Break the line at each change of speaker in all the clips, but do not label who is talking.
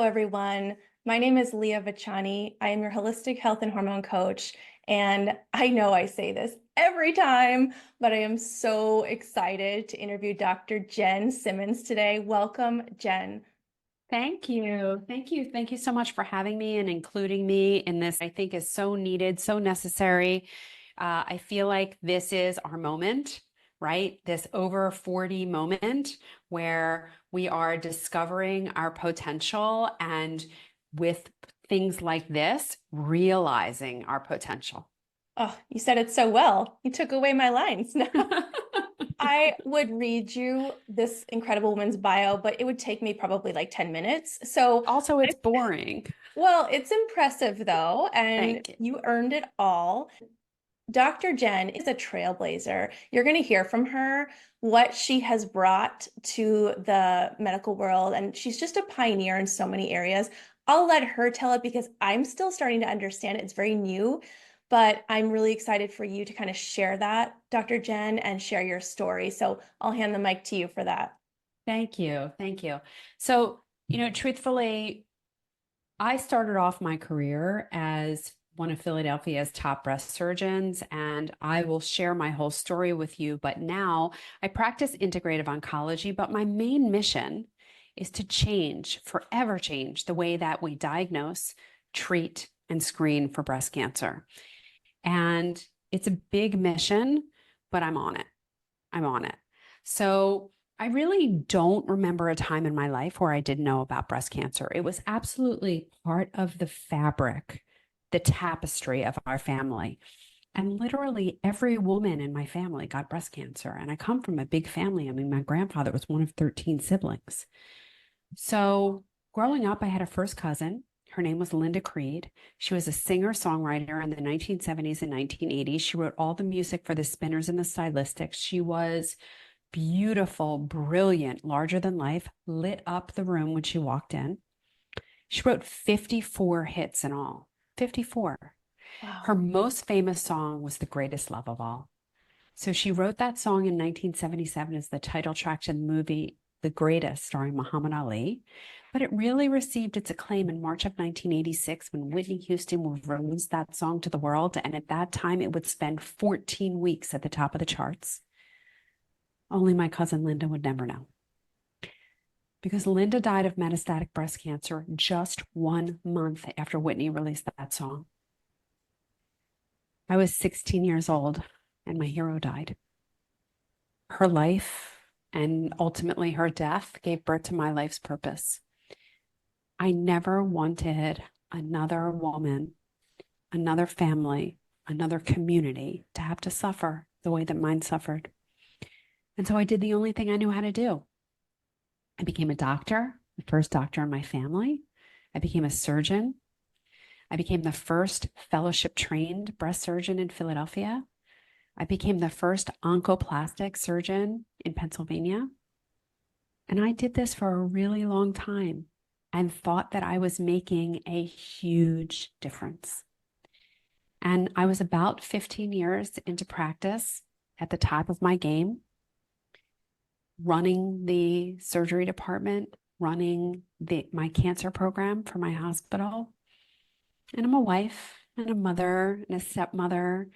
everyone. My name is Leah Vachani. I am your holistic health and hormone coach. And I know I say this every time, but I am so excited to interview Dr. Jenn Simmons today. Welcome, Jenn.
Thank you. Thank you. Thank you so much for having me and including me in this. I think is so needed, so necessary. I feel like this is our moment, right? This over 40 moment where we are discovering our potential and with things like this, realizing our potential.
Oh, you said it so well. You took away my lines. I would read you this incredible woman's bio, but it would take me probably like 10 minutes.
Also, it's boring.
Well, it's impressive though, and
Thank you.
you earned it all. Dr. Jenn is a trailblazer. You're going to hear from her what she has brought to the medical world, and she's just a pioneer in so many areas. I'll let her tell it because I'm still starting to understand it. It's very new, but I'm really excited for you to kind of share that, Dr. Jenn, and share your story. So I'll hand the mic to you for that.
Thank you. Thank you. So, truthfully, I started off my career as one of Philadelphia's top breast surgeons, and I will share my whole story with you. But now I practice integrative oncology, but my main mission is to change, forever change the way that we diagnose, treat, and screen for breast cancer. And it's a big mission, but I'm on it. I'm on it. So I really don't remember a time in my life where I didn't know about breast cancer. It was absolutely part of the fabric, the tapestry of our family. And literally every woman in my family got breast cancer. And I come from a big family. I mean, my grandfather was one of 13 siblings. So growing up, I had a first cousin. Her name was Linda Creed. She was a singer-songwriter in the 1970s and 1980s. She wrote all the music for the Spinners and the Stylistics. She was beautiful, brilliant, larger than life, lit up the room when she walked in. She wrote 54 hits in all. 54.
Wow.
Her most famous song was The Greatest Love of All. So she wrote that song in 1977 as the title track to the movie The Greatest, starring Muhammad Ali. But it really received its acclaim in March of 1986 when Whitney Houston would release that song to the world. And at that time, it would spend 14 weeks at the top of the charts. Only my cousin Linda would never know. Because Linda died of metastatic breast cancer just 1 month after Whitney released that song. I was 16 years old and my hero died. Her life and ultimately her death gave birth to my life's purpose. I never wanted another woman, another family, another community to have to suffer the way that mine suffered. And so I did the only thing I knew how to do. I became a doctor, the first doctor in my family. I became a surgeon. I became the first fellowship-trained breast surgeon in Philadelphia. I became the first oncoplastic surgeon in Pennsylvania. And I did this for a really long time and thought that I was making a huge difference. And I was about 15 years into practice at the top of my game, running the surgery department, running my cancer program for my hospital. And I'm a wife and a mother and a stepmother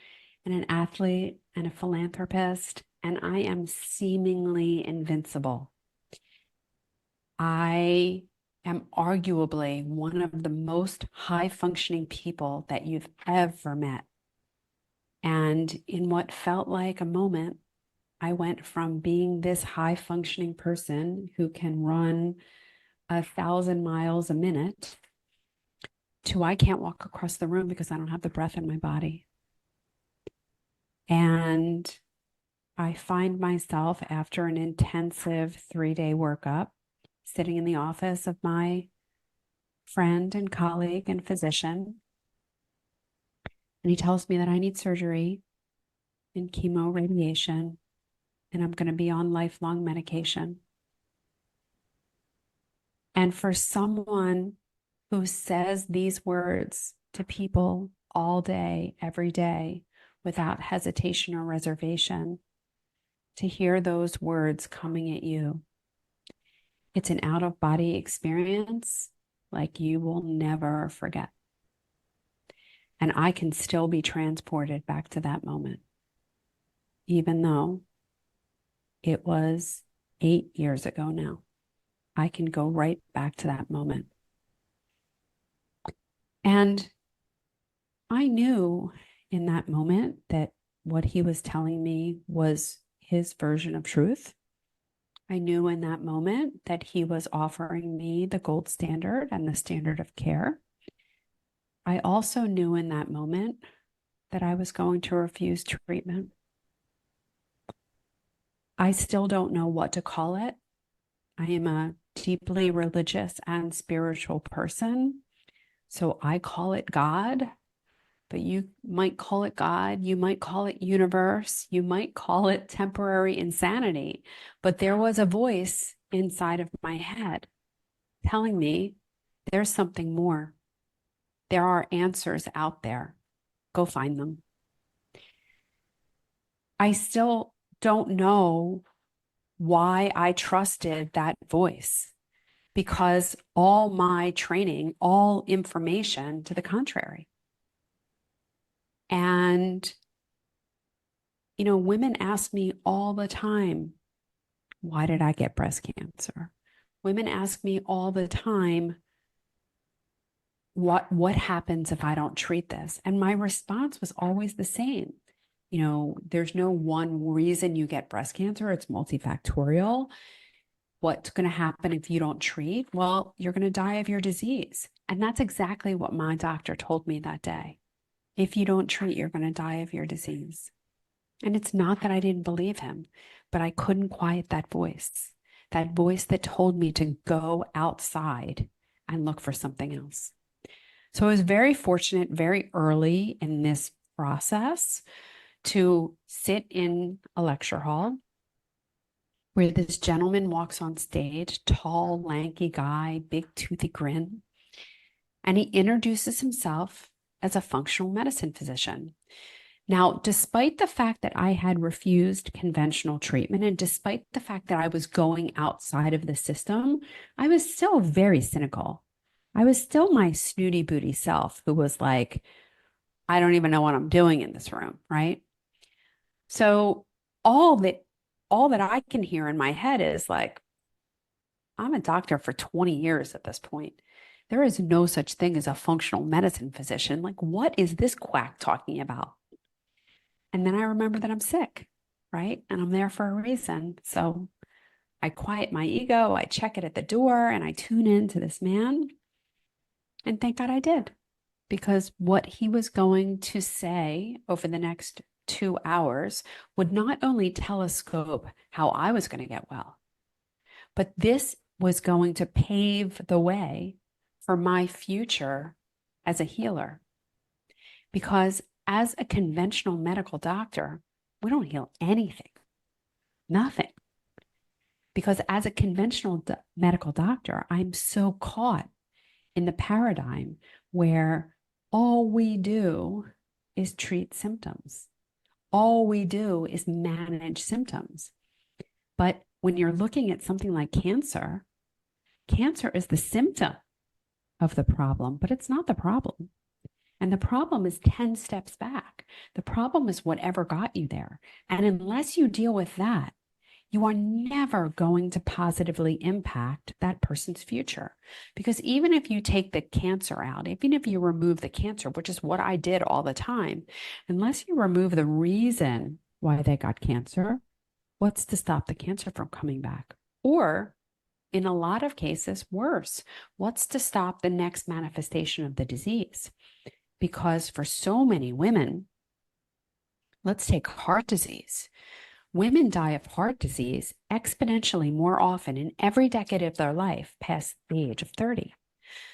and an athlete and a philanthropist, and I am seemingly invincible. I am arguably one of the most high-functioning people that you've ever met. And in what felt like a moment, I went from being this high-functioning person who can run 1,000 miles a minute to I can't walk across the room because I don't have the breath in my body. And I find myself after an intensive 3-day workup, sitting in the office of my friend and colleague and physician. And he tells me that I need surgery and chemo radiation, and I'm going to be on lifelong medication. And for someone who says these words to people all day, every day, without hesitation or reservation, to hear those words coming at you, it's an out-of-body experience. like you will never forget. And I can still be transported back to that moment, even though it was 8 years ago now. I can go right back to that moment. And I knew in that moment that what he was telling me was his version of truth. I knew in that moment that he was offering me the gold standard and the standard of care. I also knew in that moment that I was going to refuse treatment. I still don't know what to call it. I am a deeply religious and spiritual person. So I call it God, but you might call it God. You might call it universe. You might call it temporary insanity. But there was a voice inside of my head telling me there's something more. There are answers out there. Go find them. I still don't know why I trusted that voice, because all my training, all information to the contrary. And, women ask me all the time, why did I get breast cancer? Women ask me all the time, what happens if I don't treat this? And my response was always the same. There's no one reason you get breast cancer. It's multifactorial. What's going to happen if you don't treat? Well, you're going to die of your disease. And that's exactly what my doctor told me that day. If you don't treat, you're going to die of your disease. And it's not that I didn't believe him, but I couldn't quiet that voice that told me to go outside and look for something else. So I was very fortunate very early in this process to sit in a lecture hall where this gentleman walks on stage, tall, lanky guy, big toothy grin, and he introduces himself as a functional medicine physician. Now, despite the fact that I had refused conventional treatment and despite the fact that I was going outside of the system, I was still very cynical. I was still my snooty booty self who was like, I don't even know what I'm doing in this room, right? So all that I can hear in my head is like, I'm a doctor for 20 years at this point. There is no such thing as a functional medicine physician. Like, what is this quack talking about? And then I remember that I'm sick, right? And I'm there for a reason. So I quiet my ego, I check it at the door, and I tune in to this man. And thank God I did, because what he was going to say over the next 2 hours would not only telescope how I was going to get well, but this was going to pave the way for my future as a healer. Because as a conventional medical doctor, we don't heal anything, nothing. Because as a conventional medical doctor, I'm so caught in the paradigm where all we do is treat symptoms. All we do is manage symptoms. But when you're looking at something like cancer, cancer is the symptom of the problem, but it's not the problem. And the problem is 10 steps back. The problem is whatever got you there. And unless you deal with that, you are never going to positively impact that person's future. Because even if you take the cancer out, even if you remove the cancer, which is what I did all the time, unless you remove the reason why they got cancer, what's to stop the cancer from coming back? Or in a lot of cases, worse, what's to stop the next manifestation of the disease? Because for so many women, let's take heart disease. Women die of heart disease exponentially more often in every decade of their life past the age of 30.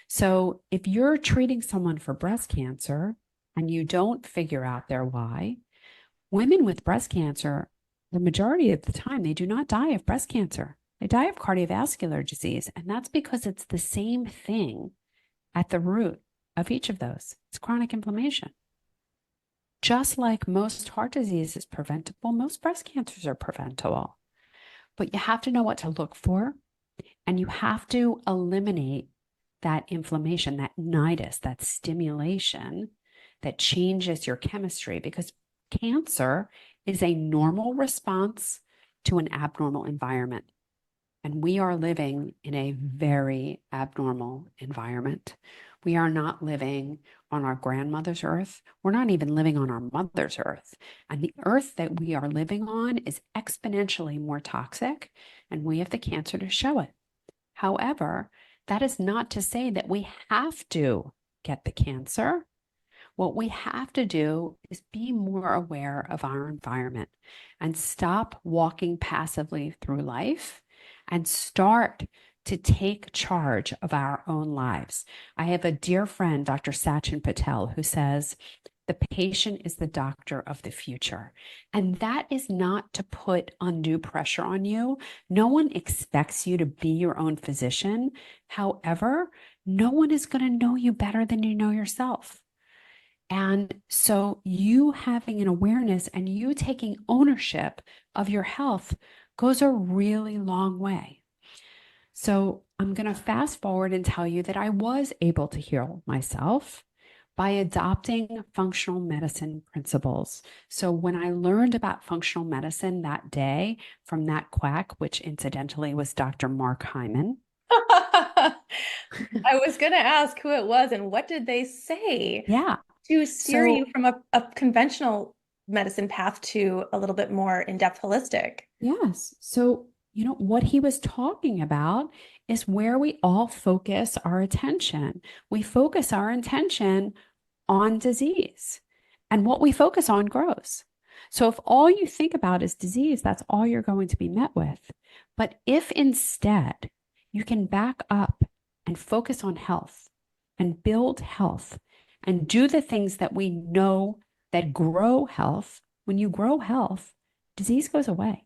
So if you're treating someone for breast cancer and you don't figure out their why, women with breast cancer, the majority of the time, they do not die of breast cancer. They die of cardiovascular disease. And that's because it's the same thing at the root of each of those. It's chronic inflammation. Just like most heart disease is preventable, most breast cancers are preventable. But you have to know what to look for, and you have to eliminate that inflammation, that nidus, that stimulation that changes your chemistry, because cancer is a normal response to an abnormal environment. And we are living in a very abnormal environment. We are not living on our grandmother's earth. We're not even living on our mother's earth. And the earth that we are living on is exponentially more toxic, and we have the cancer to show it. However, that is not to say that we have to get the cancer. What we have to do is be more aware of our environment and stop walking passively through life and start to take charge of our own lives. I have a dear friend, Dr. Sachin Patel, who says, the patient is the doctor of the future. And that is not to put undue pressure on you. No one expects you to be your own physician. However, no one is going to know you better than you know yourself. And so you having an awareness and you taking ownership of your health goes a really long way. So I'm going to fast forward and tell you that I was able to heal myself by adopting functional medicine principles. So when I learned about functional medicine that day from that quack, which incidentally was Dr. Mark Hyman.
I was going to ask who it was and what did they say
Yeah.
to steer you
So
from a conventional medicine path to a little bit more in-depth holistic.
yes. So, what he was talking about is where we all focus our attention. We focus our attention on disease, and what we focus on grows. So, if all you think about is disease, that's all you're going to be met with. But if instead you can back up and focus on health and build health and do the things that we know that grow health, when you grow health, disease goes away.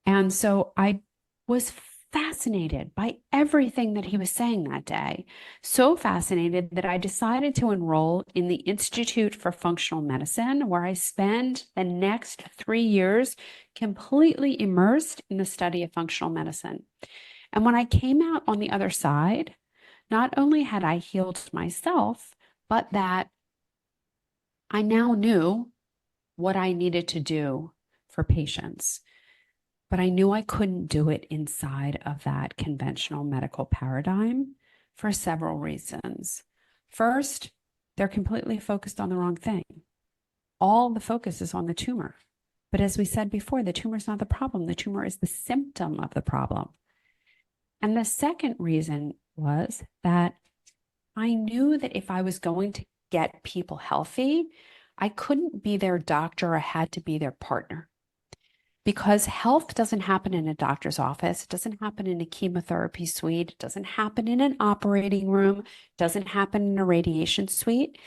And so I was fascinated by everything that he was saying that day. So fascinated that I decided to enroll in the Institute for Functional Medicine, where I spend the next 3 years completely immersed in the study of functional medicine. And when I came out on the other side, not only had I healed myself, but that I now knew what I needed to do for patients. But I knew I couldn't do it inside of that conventional medical paradigm for several reasons. First, they're completely focused on the wrong thing. All the focus is on the tumor. But as we said before, the tumor is not the problem. The tumor is the symptom of the problem. And the second reason was that I knew that if I was going to get people healthy, I couldn't be their doctor. I had to be their partner. Because health doesn't happen in a doctor's office. It doesn't happen in a chemotherapy suite. It doesn't happen in an operating room. It doesn't happen in a radiation suite.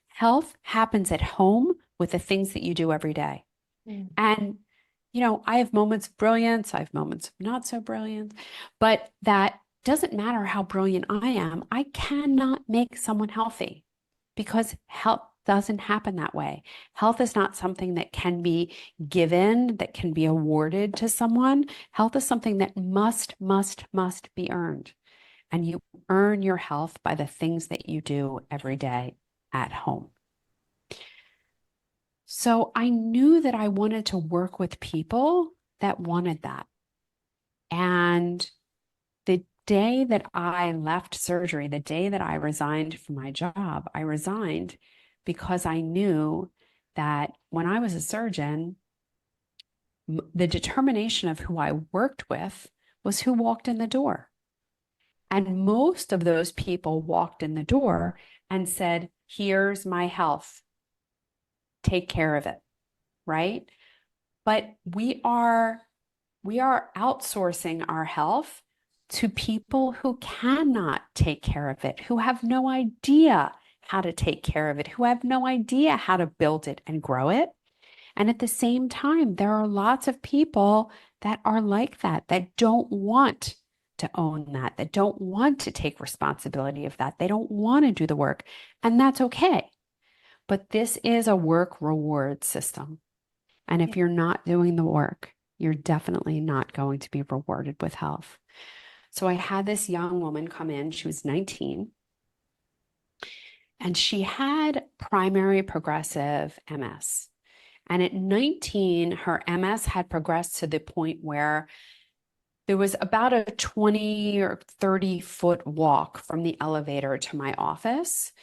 Health happens at home with the things that you do every day.
Mm.
And, I have moments of brilliance. I have moments of not so brilliant, but that doesn't matter how brilliant I am. I cannot make someone healthy because health doesn't happen that way. Health is not something that can be given, that can be awarded to someone. Health is something that must be earned. And you earn your health by the things that you do every day at home. So I knew that I wanted to work with people that wanted that. And the day that I left surgery, the day that I resigned from my job, I resigned because I knew that when I was a surgeon, the determination of who I worked with was who walked in the door. And most of those people walked in the door and said, here's my health. Take care of it, right? But we are outsourcing our health to people who cannot take care of it, who have no idea how to take care of it, who have no idea how to build it and grow it. And at the same time, there are lots of people that are like that, that don't want to own that, that don't want to take responsibility of that. They don't want to do the work, and that's okay. But this is a work reward system. And if you're not doing the work, you're definitely not going to be rewarded with health. So I had this young woman come in, she was 19, and she had primary progressive MS. And at 19, her MS had progressed to the point where there was about a 20 or 30-foot walk from the elevator to my office.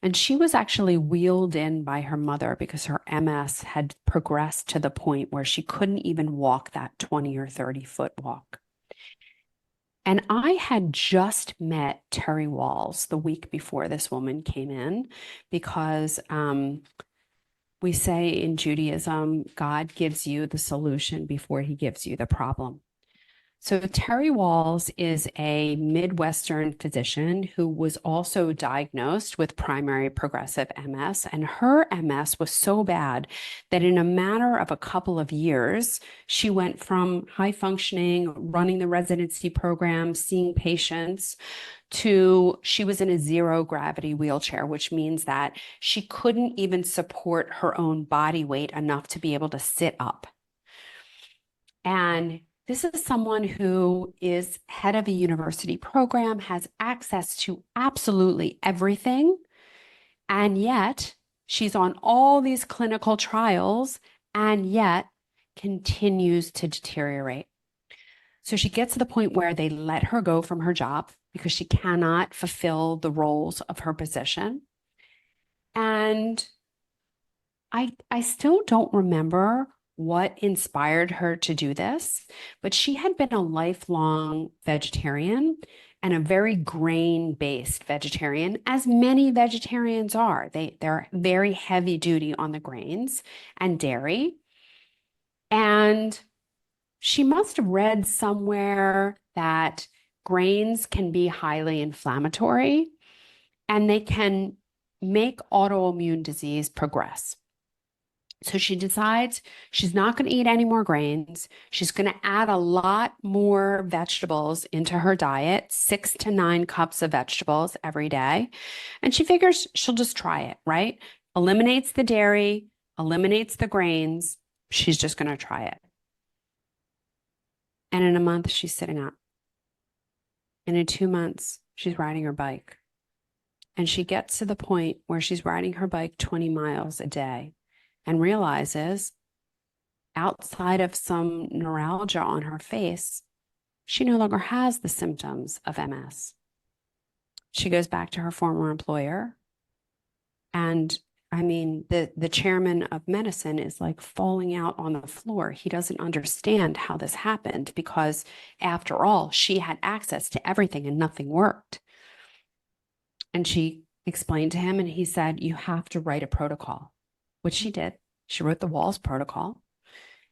And she was actually wheeled in by her mother because her MS had progressed to the point where she couldn't even walk that 20 or 30-foot walk. And I had just met Terry Walls the week before this woman came in because we say in Judaism, God gives you the solution before he gives you the problem. So Terry Walls is a Midwestern physician who was also diagnosed with primary progressive MS, and her MS was so bad that in a matter of a couple of years, she went from high functioning, running the residency program, seeing patients, to she was in a zero gravity wheelchair, which means that she couldn't even support her own body weight enough to be able to sit up. And this is someone who is head of a university program, has access to absolutely everything, and yet she's on all these clinical trials and yet continues to deteriorate. So she gets to the point where they let her go from her job because she cannot fulfill the roles of her position. And I still don't remember what inspired her to do this, but she had been a lifelong vegetarian and a very grain-based vegetarian, as many vegetarians are. They're very heavy duty on the grains and dairy. And she must have read somewhere that grains can be highly inflammatory and they can make autoimmune disease progress. So she decides she's not going to eat any more grains. She's going to add a lot more vegetables into her diet, 6 to 9 cups of vegetables every day. And she figures she'll just try it, right? Eliminates the dairy, eliminates the grains. She's just going to try it. And in a month, she's sitting up. And in 2 months, she's riding her bike. And she gets to the point where she's riding her bike 20 miles a day and realizes outside of some neuralgia on her face, she no longer has the symptoms of MS. She goes back to her former employer. And I mean, the chairman of medicine is like falling out on the floor. He doesn't understand how this happened because, after all, she had access to everything and nothing worked. And she explained to him, and he said, "You have to write a protocol," which she did. She wrote the Walls protocol,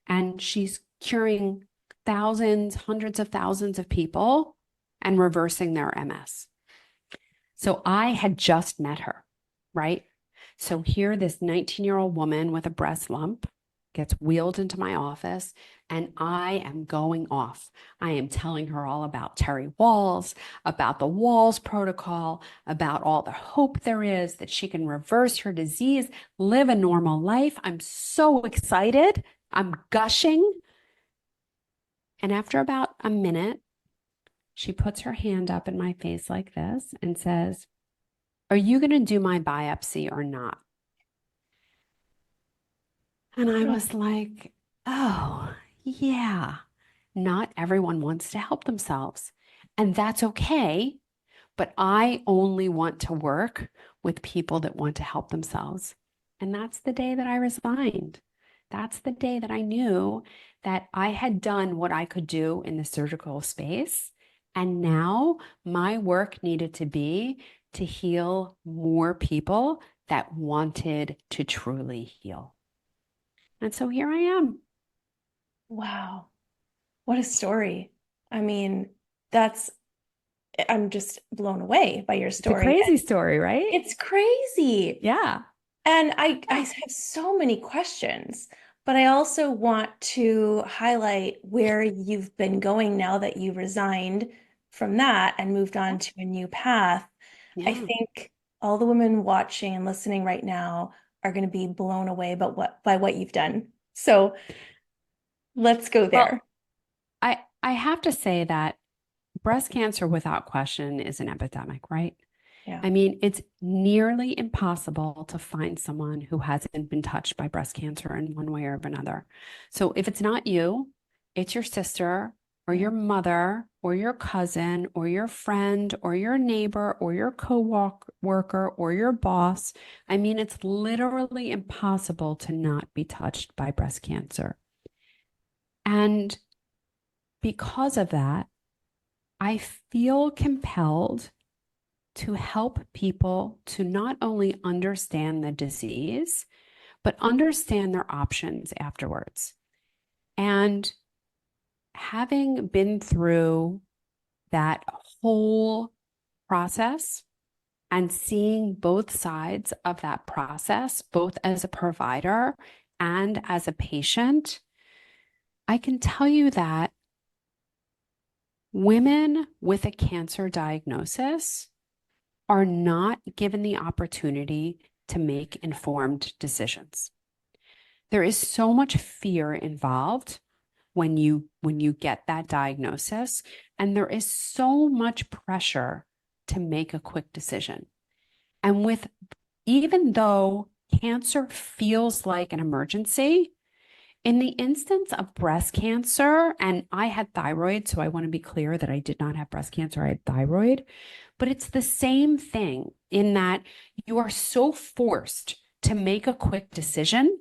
and she's curing thousands, hundreds of thousands of people and reversing their MS. So I had just met her, right? So here, this 19-year-old woman with a breast lump gets wheeled into my office, and I am going off. I am telling her all about Terry Walls, about the Walls protocol, about all the hope there is that she can reverse her disease, live a normal life. I'm so excited. I'm gushing. And after about a minute, she puts her hand up in my face like this and says, "Are you going to do my biopsy or not?" And I was like, oh, yeah, not everyone wants to help themselves. And that's okay. But I only want to work with people that want to help themselves. And that's the day that I resigned. That's the day that I knew that I had done what I could do in the surgical space. And now my work needed to be to heal more people that wanted to truly heal. And so here I am.
Wow. What a story. I mean, that's, I'm just blown away by your
It's a
story.
crazy story, right?
It's crazy.
Yeah.
And I have so many questions, but I also want to highlight where you've been going now that you resigned from that and moved on to a new path. I
Yeah.
think all the women watching and listening right now are going to be blown away by what you've done. So let's go
Well,
there.
I have to say that breast cancer without question is an epidemic, right?
Yeah.
I mean, it's nearly impossible to find someone who hasn't been touched by breast cancer in one way or another. So if it's not you, it's your sister or
Yeah.
your mother or your cousin or your friend or your neighbor or your co-worker or your boss. I mean, it's literally impossible to not be touched by breast cancer. And because of that, I feel compelled to help people to not only understand the disease, but understand their options afterwards. And having been through that whole process and seeing both sides of that process, both as a provider and as a patient, I can tell you that women with a cancer diagnosis are not given the opportunity to make informed decisions. There is so much fear involved when you get that diagnosis, and there is so much pressure to make a quick decision. And with even though cancer feels like an emergency, in the instance of breast cancer, and I had thyroid, so I want to be clear that I did not have breast cancer, I had thyroid, but it's the same thing in that you are so forced to make a quick decision.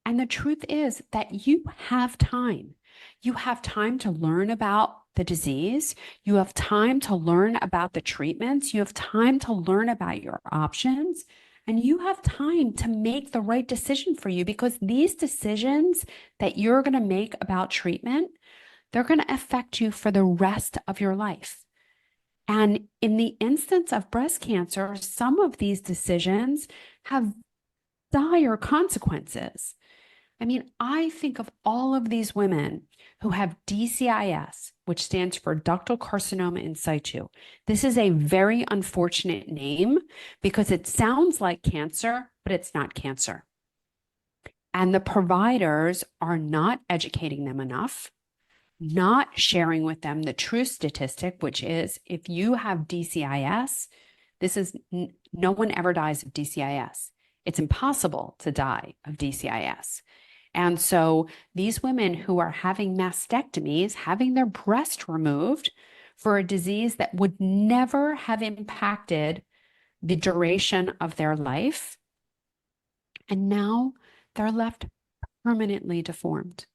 And the truth is that you have time. You have time to learn about the disease. You have time to learn about the treatments. You have time to learn about your options. And you have time to make the right decision for you, because these decisions that you're going to make about treatment, they're going to affect you for the rest of your life. And in the instance of breast cancer, some of these decisions have dire consequences. I mean, I think of all of these women who have DCIS, which stands for ductal carcinoma in situ. This is a very unfortunate name because it sounds like cancer, but it's not cancer. And the providers are not educating them enough, not sharing with them the true statistic, which is if you have DCIS, this is no one ever dies of DCIS. It's impossible to die of DCIS. And so these women who are having mastectomies, having their breast removed for a disease that would never have impacted the duration of their life, and now they're left permanently deformed.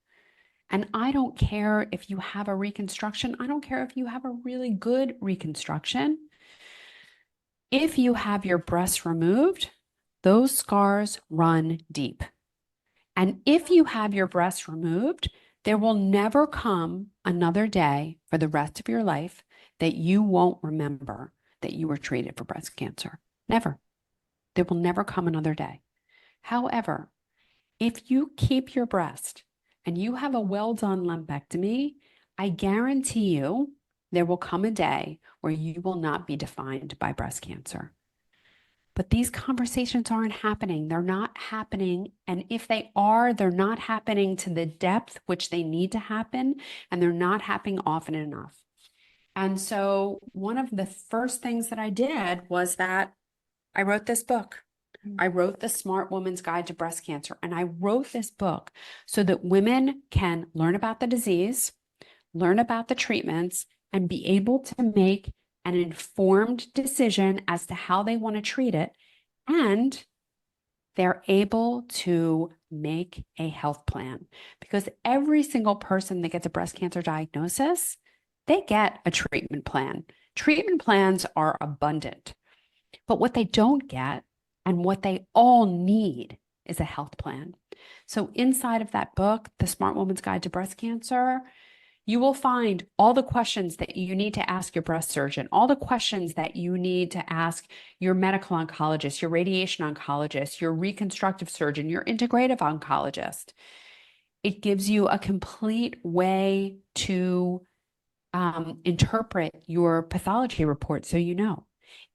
And I don't care if you have a reconstruction. I don't care if you have a really good reconstruction. If you have your breasts removed, those scars run deep. And if you have your breasts removed, there will never come another day for the rest of your life that you won't remember that you were treated for breast cancer. Never. There will never come another day. However, if you keep your breast and you have a well-done lumpectomy, I guarantee you there will come a day where you will not be defined by breast cancer. But these conversations aren't happening. They're not happening. And if they are, they're not happening to the depth which they need to happen, and they're not happening often enough. And so one of the first things that I did was that I wrote this book. I wrote The Smart Woman's Guide to Breast Cancer. And I wrote this book so that women can learn about the disease, learn about the treatments, and be able to make an informed decision as to how they want to treat it. And they're able to make a health plan, because every single person that gets a breast cancer diagnosis, they get a treatment plan. Treatment plans are abundant, but what they don't get and what they all need is a health plan. So inside of that book, The Smart Woman's Guide to Breast Cancer, you will find all the questions that you need to ask your breast surgeon, all the questions that you need to ask your medical oncologist, your radiation oncologist, your reconstructive surgeon, your integrative oncologist. It gives you a complete way to interpret your pathology report so you know.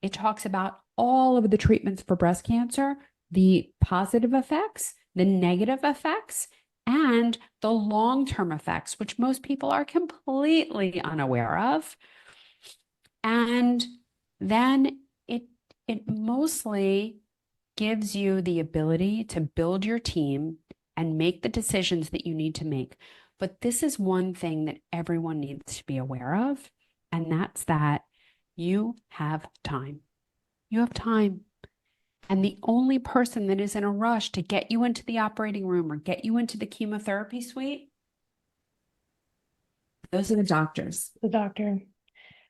It talks about all of the treatments for breast cancer, the positive effects, the negative effects, and the long-term effects, which most people are completely unaware of. And then it mostly gives you the ability to build your team and make the decisions that you need to make. But this is one thing that everyone needs to be aware of, and that's that you have time. You have time. And the only person that is in a rush to get you into the operating room or get you into the chemotherapy suite, those are the doctors.
The doctor.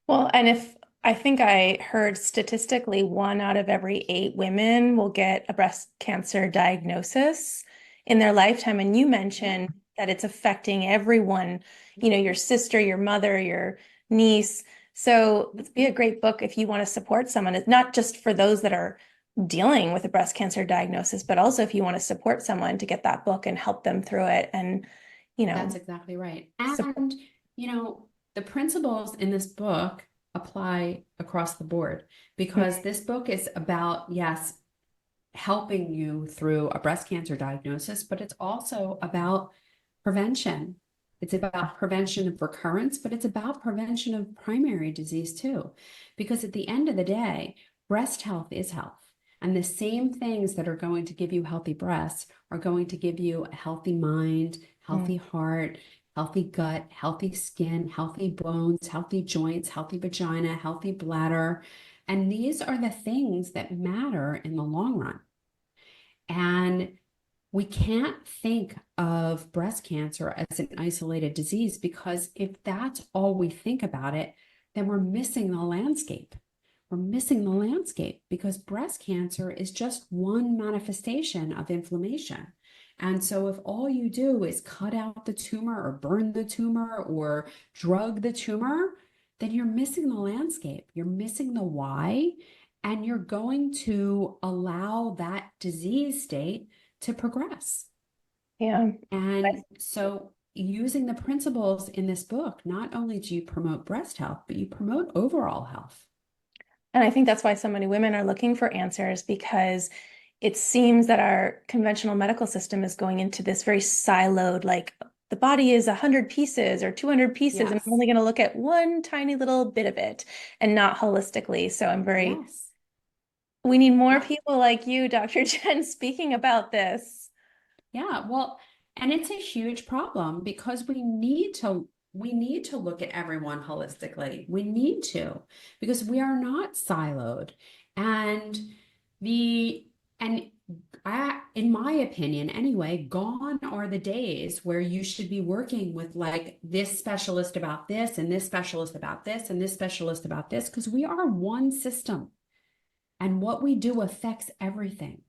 Well, and if I think I heard statistically 1 out of every 8 women will get a breast cancer diagnosis in their lifetime. And you mentioned that it's affecting everyone, your sister, your mother, your niece. So it'd be a great book if you want to support someone. It's not just for those that are dealing with a breast cancer diagnosis, but also if you want to support someone to get that book and help them through it and,
That's exactly right.
support.
And, the principles in this book apply across the board because this book is about, yes, helping you through a breast cancer diagnosis, but it's also about prevention. It's about prevention of recurrence, but it's about prevention of primary disease too. Because at the end of the day, breast health is health. And the same things that are going to give you healthy breasts are going to give you a healthy mind, healthy heart, healthy gut, healthy skin, healthy bones, healthy joints, healthy vagina, healthy bladder. And these are the things that matter in the long run. And we can't think of breast cancer as an isolated disease because if that's all we think about it, then we're missing the landscape. We're missing the landscape because breast cancer is just one manifestation of inflammation. And so if all you do is cut out the tumor or burn the tumor or drug the tumor, then you're missing the landscape. You're missing the why, and you're going to allow that disease state to progress.
Yeah.
And so using the principles in this book, not only do you promote breast health, but you promote overall health.
And I think that's why so many women are looking for answers because it seems that our conventional medical system is going into this very siloed, like the body is 100 pieces or 200 pieces, and I'm
Yes.
only going to look at one tiny little bit of it and not holistically. So
Yes.
we need more
Yeah.
people like you, Dr. Jenn, speaking about this.
Yeah. Well, and it's a huge problem because we need to look at everyone holistically. We need to because we are not siloed. And the and in my opinion anyway, gone are the days where you should be working with like this specialist about this and this specialist about this and this specialist about this because we are one system and what we do affects everything.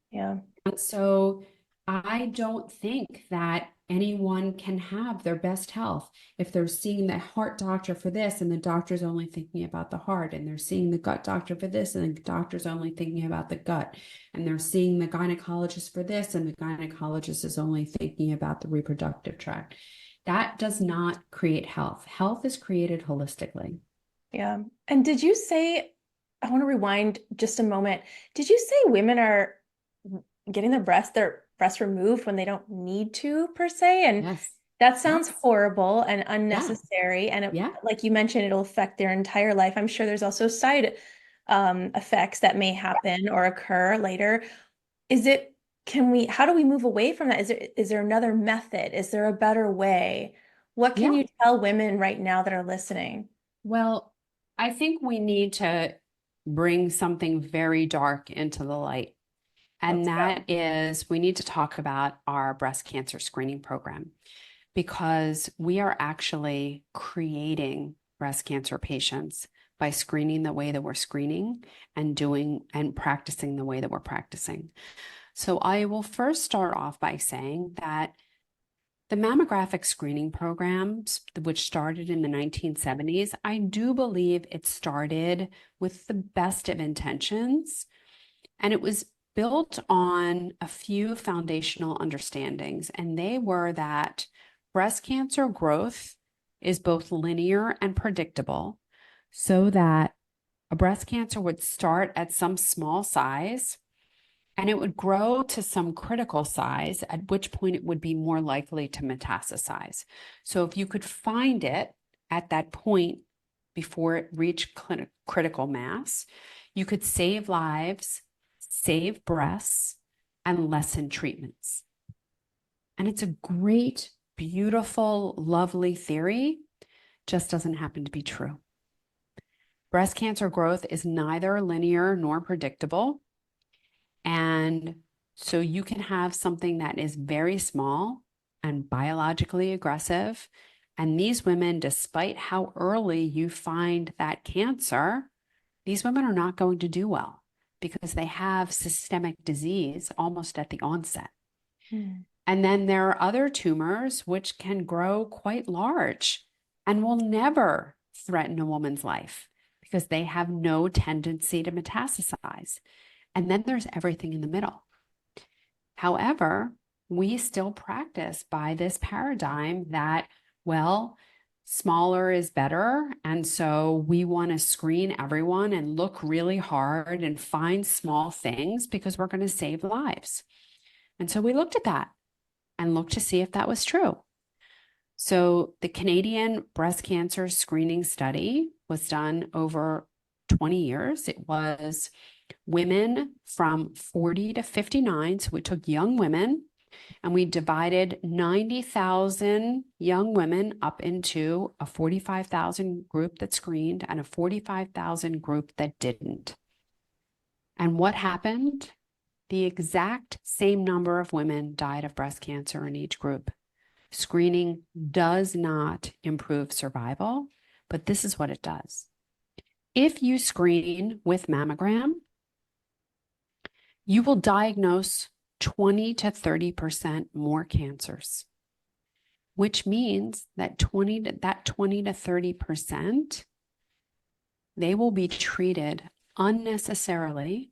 Yeah.
And so I don't think that anyone can have their best health if they're seeing the heart doctor for this and the doctor's only thinking about the heart, and they're seeing the gut doctor for this and the doctor's only thinking about the gut, and they're seeing the gynecologist for this and the gynecologist is only thinking about the reproductive tract. That does not create health. Health is created holistically.
Yeah. And did you say, I want to rewind just a moment. Did you say women are getting their breasts removed when they don't need to per se? And
Yes.
that sounds
Yes.
horrible and
Yeah.
unnecessary. And
Yeah.
like you mentioned, it'll affect their entire life. I'm sure there's also side effects that may happen or occur later. Is it, how do we move away from that? Is there another method? Is there a better way? What can
Yeah.
you tell women right now that are listening?
Well, I think we need to bring something very dark into the light. And
Let's go.
that is, we need to talk about our breast cancer screening program because we are actually creating breast cancer patients by screening the way that we're screening and doing and practicing the way that we're practicing. So I will first start off by saying that the mammographic screening programs, which started in the 1970s, I do believe it started with the best of intentions. And it was built on a few foundational understandings. And they were that breast cancer growth is both linear and predictable, so that a breast cancer would start at some small size and it would grow to some critical size, at which point it would be more likely to metastasize. So if you could find it at that point before it reached critical mass, you could save lives, save breasts, and lessen treatments. And it's a great, beautiful, lovely theory, just doesn't happen to be true. Breast cancer growth is neither linear nor predictable. And so you can have something that is very small and biologically aggressive. And these women, despite how early you find that cancer, these women are not going to do well because they have systemic disease almost at the onset.
Mm.
And then there are other tumors which can grow quite large and will never threaten a woman's life because they have no tendency to metastasize. And then there's everything in the middle. However, we still practice by this paradigm that, well, smaller is better. And so we want to screen everyone and look really hard and find small things because we're going to save lives. And so we looked at that and looked to see if that was true. So the Canadian breast cancer screening study was done over 20 years. It was women from 40 to 59. So we took young women and we divided 90,000 young women up into a 45,000 group that screened and a 45,000 group that didn't. And what happened? The exact same number of women died of breast cancer in each group. Screening does not improve survival, but this is what it does. If you screen with mammogram, you will diagnose 20 to 30% more cancers, which means that 20 to 30%, they will be treated unnecessarily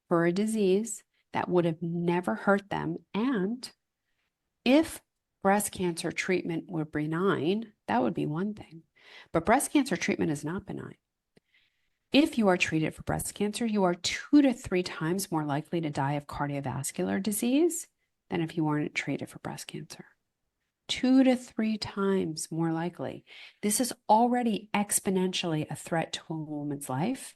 for a disease that would have never hurt them. And if breast cancer treatment were benign, that would be one thing. But breast cancer treatment is not benign. If you are treated for breast cancer, you are 2 to 3 times more likely to die of cardiovascular disease than if you weren't treated for breast cancer. 2 to 3 times more likely. This is already exponentially a threat to a woman's life,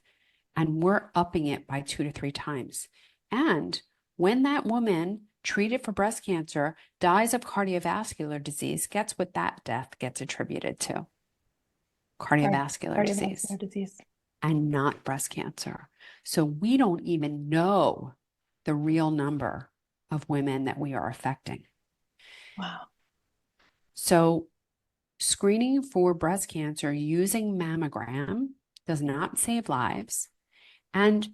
and we're upping it by 2 to 3 times. And when that woman treated for breast cancer dies of cardiovascular disease, guess what that death gets attributed to? Cardiovascular disease.
Cardiovascular disease.
And not breast cancer. So we don't even know the real number of women that we are affecting.
Wow.
So screening for breast cancer using mammogram does not save lives. And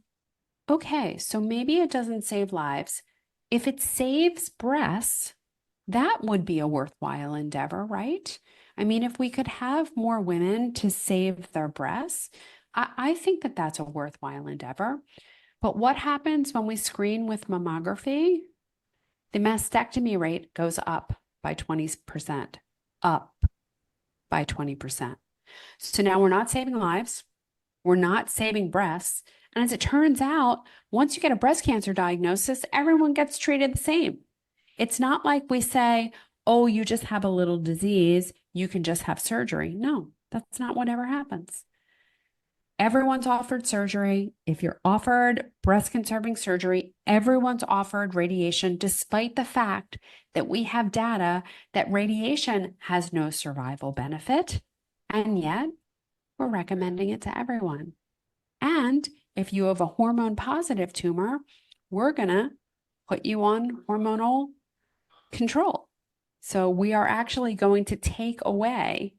okay, so maybe it doesn't save lives. If it saves breasts, that would be a worthwhile endeavor, right? I mean, if we could have more women to save their breasts, I think that that's a worthwhile endeavor. But what happens when we screen with mammography? The mastectomy rate goes up by 20%, up by 20%. So now we're not saving lives. We're not saving breasts. And as it turns out, once you get a breast cancer diagnosis, everyone gets treated the same. It's not like we say, oh, you just have a little disease, you can just have surgery. No, that's not what ever happens. Everyone's offered surgery. If you're offered breast conserving surgery, everyone's offered radiation, despite the fact that we have data that radiation has no survival benefit. And yet we're recommending it to everyone. And if you have a hormone positive tumor, we're going to put you on hormonal control. So we are actually going to take away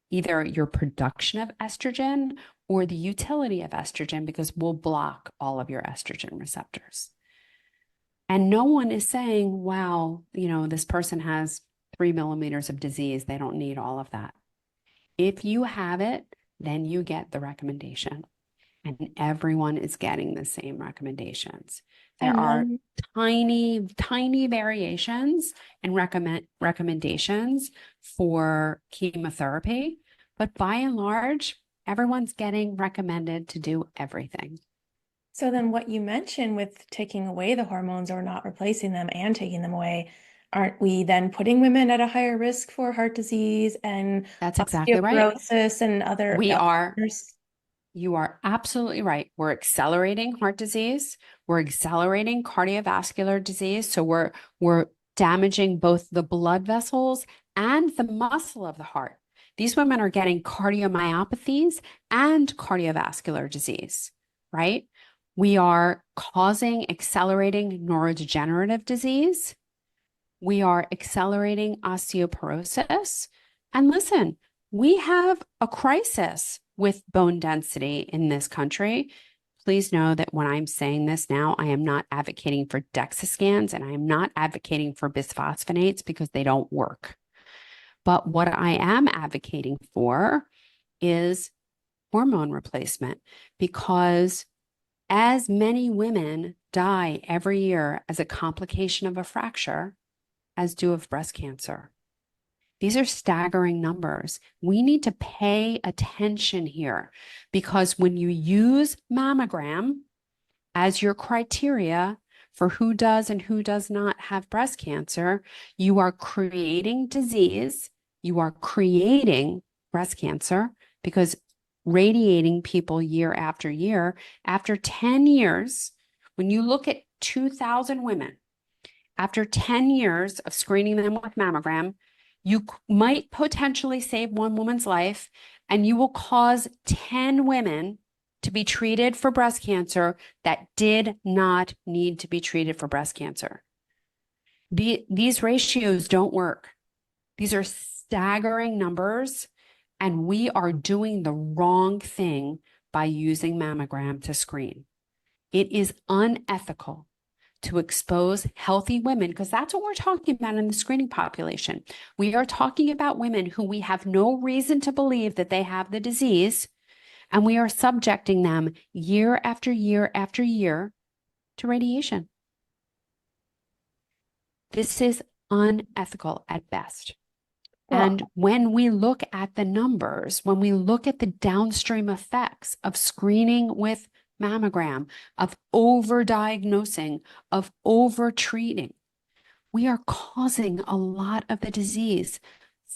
either your production of estrogen or the utility of estrogen because we'll block all of your estrogen receptors. And no one is saying, wow, this person has 3 millimeters of disease. They don't need all of that. If you have it, then you get the recommendation. And everyone is getting the same recommendations. There are tiny, tiny variations in recommendations for chemotherapy, but by and large, everyone's getting recommended to do everything.
So then what you mentioned with taking away the hormones or not replacing them and taking them away, aren't we then putting women at a higher risk for heart disease and
That's exactly right.
osteoporosis and other
We are
Alzheimer's?
You are absolutely right. We're accelerating heart disease. We're accelerating cardiovascular disease. So we're damaging both the blood vessels and the muscle of the heart. These women are getting cardiomyopathies and cardiovascular disease, right? We are causing accelerating neurodegenerative disease. We are accelerating osteoporosis. And listen, we have a crisis with bone density in this country. Please know that when I'm saying this now, I am not advocating for DEXA scans and I am not advocating for bisphosphonates because they don't work. But what I am advocating for is hormone replacement because as many women die every year as a complication of a fracture, as do of breast cancer. These are staggering numbers. We need to pay attention here because when you use mammogram as your criteria for who does and who does not have breast cancer, you are creating disease. You are creating breast cancer because radiating people year after 10 years, when you look at 2,000 women, after 10 years of screening them with mammogram, you might potentially save one woman's life and you will cause 10 women to be treated for breast cancer that did not need to be treated for breast cancer. These ratios don't work. These are staggering numbers, and we are doing the wrong thing by using mammogram to screen. It is unethical to expose healthy women, because that's what we're talking about in the screening population. We are talking about women who we have no reason to believe that they have the disease, and we are subjecting them year after year after year to radiation. This is unethical at best.
Well,
And when we look at the numbers, when we look at the downstream effects of screening with mammogram, of overdiagnosing, of overtreating, we are causing a lot of the disease,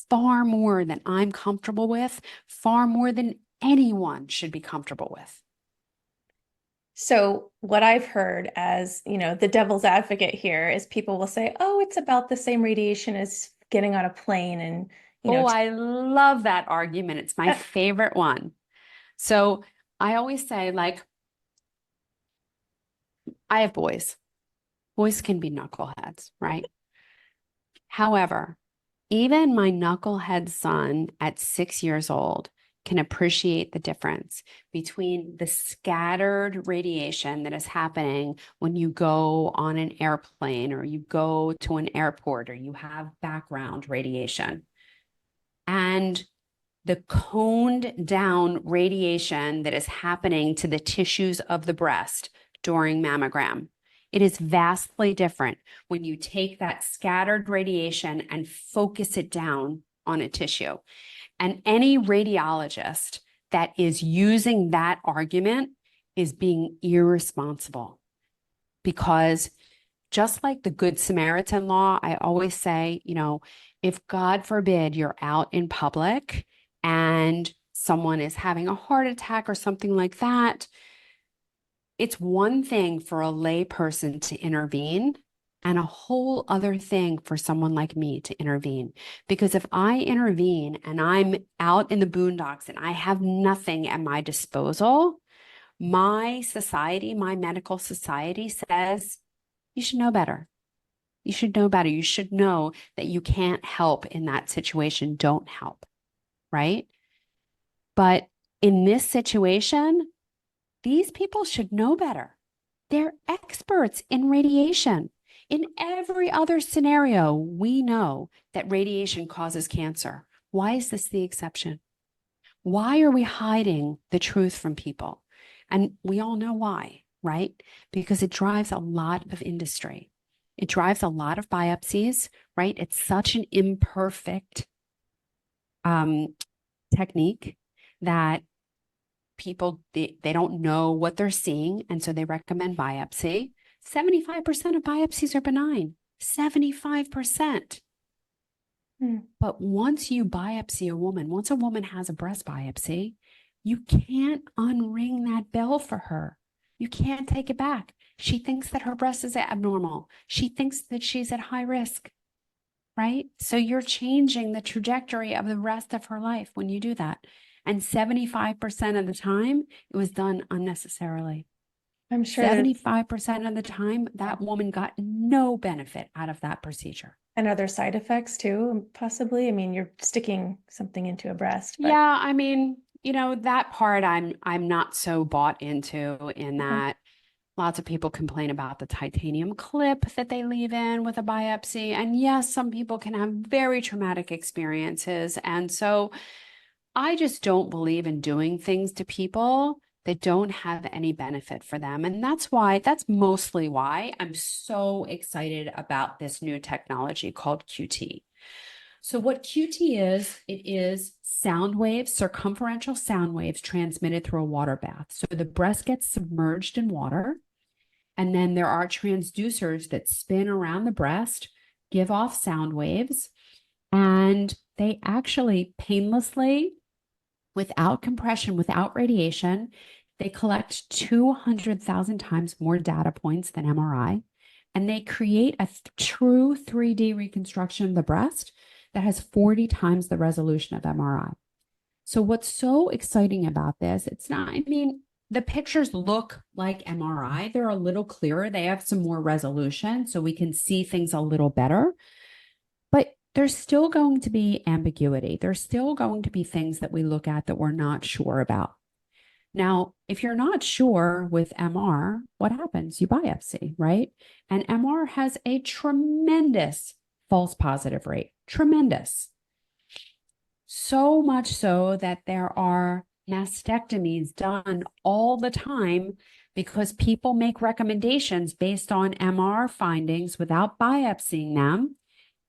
far more than I'm comfortable with, far more than anyone should be comfortable with.
so what I've heard as, the devil's advocate here is people will say, "Oh, it's about the same radiation as getting on a plane," and
Oh, I love that argument. It's my favorite one. So I always say, like, I have boys. Boys can be knuckleheads, right? However, even my knucklehead son at 6 years old can appreciate the difference between the scattered radiation that is happening when you go on an airplane or you go to an airport or you have background radiation and the coned down radiation that is happening to the tissues of the breast during mammogram. It is vastly different when you take that scattered radiation and focus it down on a tissue. And any radiologist that is using that argument is being irresponsible because just like the Good Samaritan law, I always say, if God forbid you're out in public and someone is having a heart attack or something like that, it's one thing for a lay person to intervene and a whole other thing for someone like me to intervene. Because if I intervene and I'm out in the boondocks and I have nothing at my disposal, my society, my medical society says, you should know better. You should know better. You should know that you can't help in that situation. Don't help, right? But in this situation, these people should know better. They're experts in radiation. In every other scenario, we know that radiation causes cancer. Why is this the exception? Why are we hiding the truth from people? And we all know why, right? Because it drives a lot of industry. It drives a lot of biopsies, right? It's such an imperfect technique that people, they don't know what they're seeing, and so they recommend biopsy. 75% of biopsies are benign. 75%.
Hmm.
But once you biopsy a woman, once a woman has a breast biopsy, you can't unring that bell for her. You can't take it back. She thinks that her breast is abnormal. She thinks that she's at high risk, right? So you're changing the trajectory of the rest of her life when you do that. And 75% of the time, it was done unnecessarily.
I'm sure there's
75% of the time, that woman got no benefit out of that procedure.
and other side effects too, possibly. I mean, you're sticking something into a breast, but
Yeah, I mean, that part I'm not so bought into, in
okay.
that lots of people complain about the titanium clip that they leave in with a biopsy. And yes, some people can have very traumatic experiences. And so I just don't believe in doing things to people that don't have any benefit for them. And that's mostly why I'm so excited about this new technology called QT. So what QT is, it is sound waves, circumferential sound waves transmitted through a water bath. So the breast gets submerged in water, and then there are transducers that spin around the breast, give off sound waves, and they actually painlessly, without compression, without radiation, they collect 200,000 times more data points than MRI, and they create a true 3D reconstruction of the breast that has 40 times the resolution of MRI. So what's so exciting about this, it's not, I mean, the pictures look like MRI. They're a little clearer. They have some more resolution, so we can see things a little better. But there's still going to be ambiguity. There's still going to be things that we look at that we're not sure about. Now, if you're not sure with MR, what happens? You biopsy, right? And MR has a tremendous false positive rate, tremendous. So much so that there are mastectomies done all the time because people make recommendations based on MR findings without biopsying them.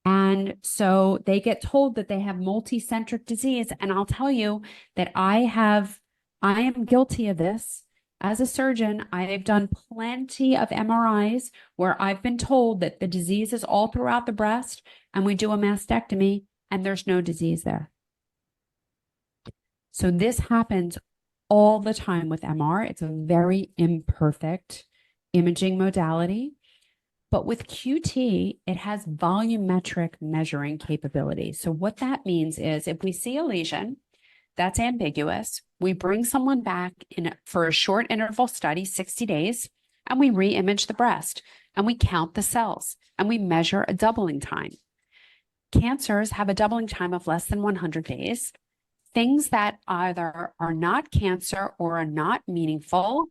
And so they get told that they have multicentric disease. And I'll tell you that I am guilty of this. As a surgeon, I've done plenty of MRIs where I've been told that the disease is all throughout the breast, and we do a mastectomy and there's no disease there. So this happens all the time with MR. It's a very imperfect imaging modality. But with QT, it has volumetric measuring capability. So what that means is if we see a lesion that's ambiguous, we bring someone back for a short interval study, 60 days, and we re-image the breast, and we count the cells, and we measure a doubling time. Cancers have a doubling time of less than 100 days. Things that either are not cancer or are not meaningful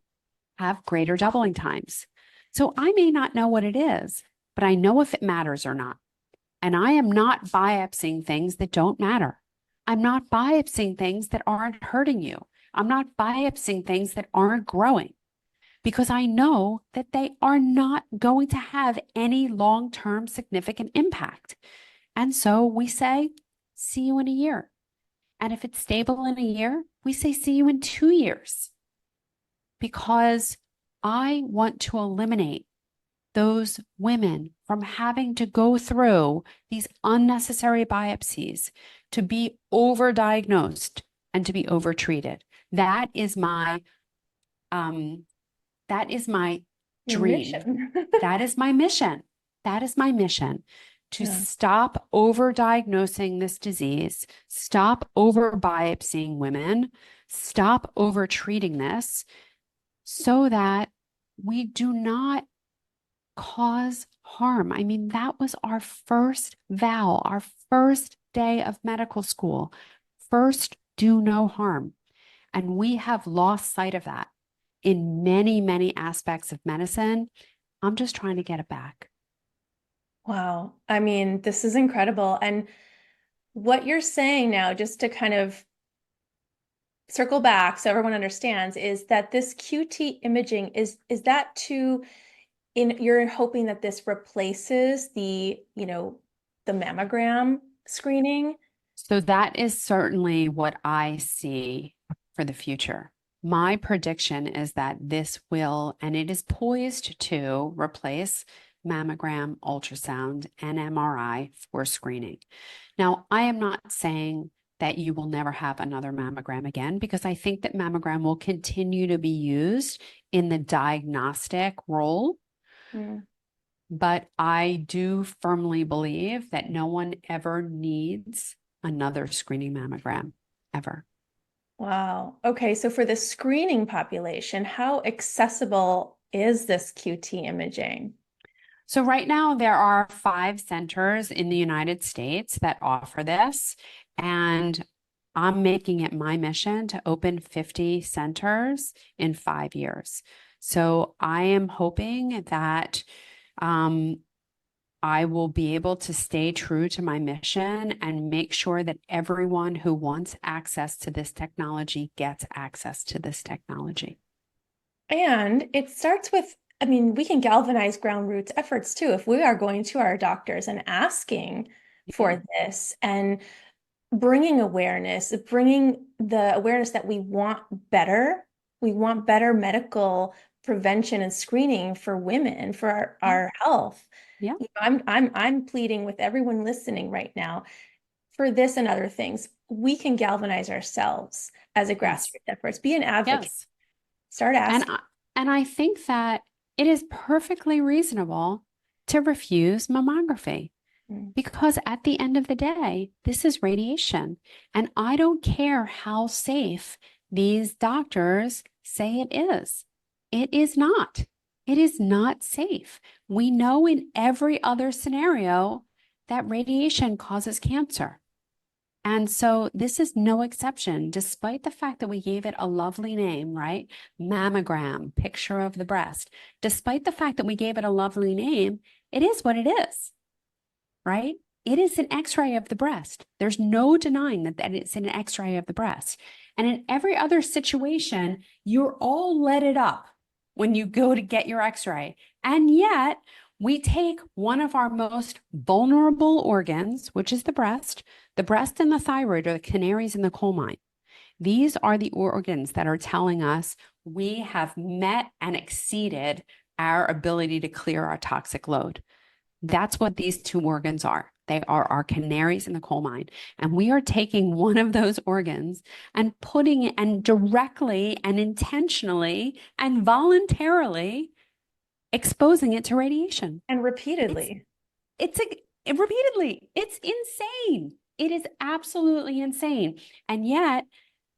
have greater doubling times. So I may not know what it is, but I know if it matters or not. And I am not biopsying things that don't matter. I'm not biopsying things that aren't hurting you. I'm not biopsying things that aren't growing, because I know that they are not going to have any long-term significant impact. And so we say, see you in a year. And if it's stable in a year, we say, see you in 2 years. Because I want to eliminate those women from having to go through these unnecessary biopsies, to be overdiagnosed and to be overtreated. That is my
Your
dream.
mission.
That is my mission. That is my mission, to
Yeah.
stop overdiagnosing this disease, stop over biopsying women, stop overtreating this, so that we do not cause harm. I mean, that was our first vow, our first day of medical school. First, do no harm. And we have lost sight of that in many, many aspects of medicine. I'm just trying to get it back.
Wow. I mean, this is incredible. And what you're saying now, just to kind of circle back so everyone understands, is that this QT imaging is that to you're hoping that this replaces the mammogram screening?
So that is certainly what I see for the future. My prediction is that this will, and it is poised to replace mammogram, ultrasound, and MRI for screening. Now, I am not saying that you will never have another mammogram again, because I think that mammogram will continue to be used in the diagnostic role.
Mm.
But I do firmly believe that no one ever needs another screening mammogram, ever.
Wow. Okay, so for the screening population, how accessible is this QT imaging?
So right now there are 5 centers in the United States that offer this, and I'm making it my mission to open 50 centers in 5 years. So I am hoping that um, I will be able to stay true to my mission and make sure that everyone who wants access to this technology gets access to this technology.
And it starts with, I mean, we can galvanize ground roots efforts too. If we are going to our doctors and asking
Yeah.
for this and bringing awareness, bringing the awareness that we want better medical prevention and screening for women for
Yeah.
our health.
Yeah.
You know, I'm pleading with everyone listening right now for this and other things. We can galvanize ourselves as a
Yes.
grassroots efforts. Be an advocate.
Yes.
Start
And
asking.
I, and I think that it is perfectly reasonable to refuse mammography,
Mm.
because at the end of the day, this is radiation. And I don't care how safe these doctors say it is. It is not. It is not safe. We know in every other scenario that radiation causes cancer. And so this is no exception, despite the fact that we gave it a lovely name, right? Mammogram, picture of the breast. Despite the fact that we gave it a lovely name, it is what it is, right? It is an x-ray of the breast. There's no denying that it's an x-ray of the breast. And in every other situation, you're all let it up when you go to get your x-ray. And yet, we take one of our most vulnerable organs, which is the breast and the thyroid are the canaries in the coal mine. These are the organs that are telling us we have met and exceeded our ability to clear our toxic load. That's what these two organs are. They are our canaries in the coal mine. And we are taking one of those organs and putting it and directly and intentionally and voluntarily exposing it to radiation.
And
It's
repeatedly.
it's a, repeatedly. It's insane. It is absolutely insane. And yet,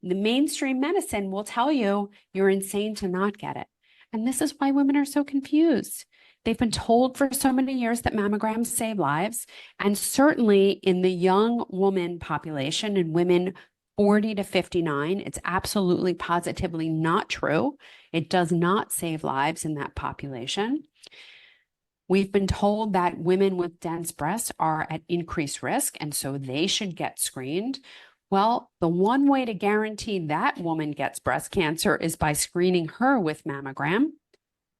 the mainstream medicine will tell you you're insane to not get it. And this is why women are so confused. They've been told for so many years that mammograms save lives. And certainly in the young woman population and women 40 to 59, it's absolutely positively not true. It does not save lives in that population. We've been told that women with dense breasts are at increased risk, and so they should get screened. Well, the one way to guarantee that woman gets breast cancer is by screening her with mammogram,
And she's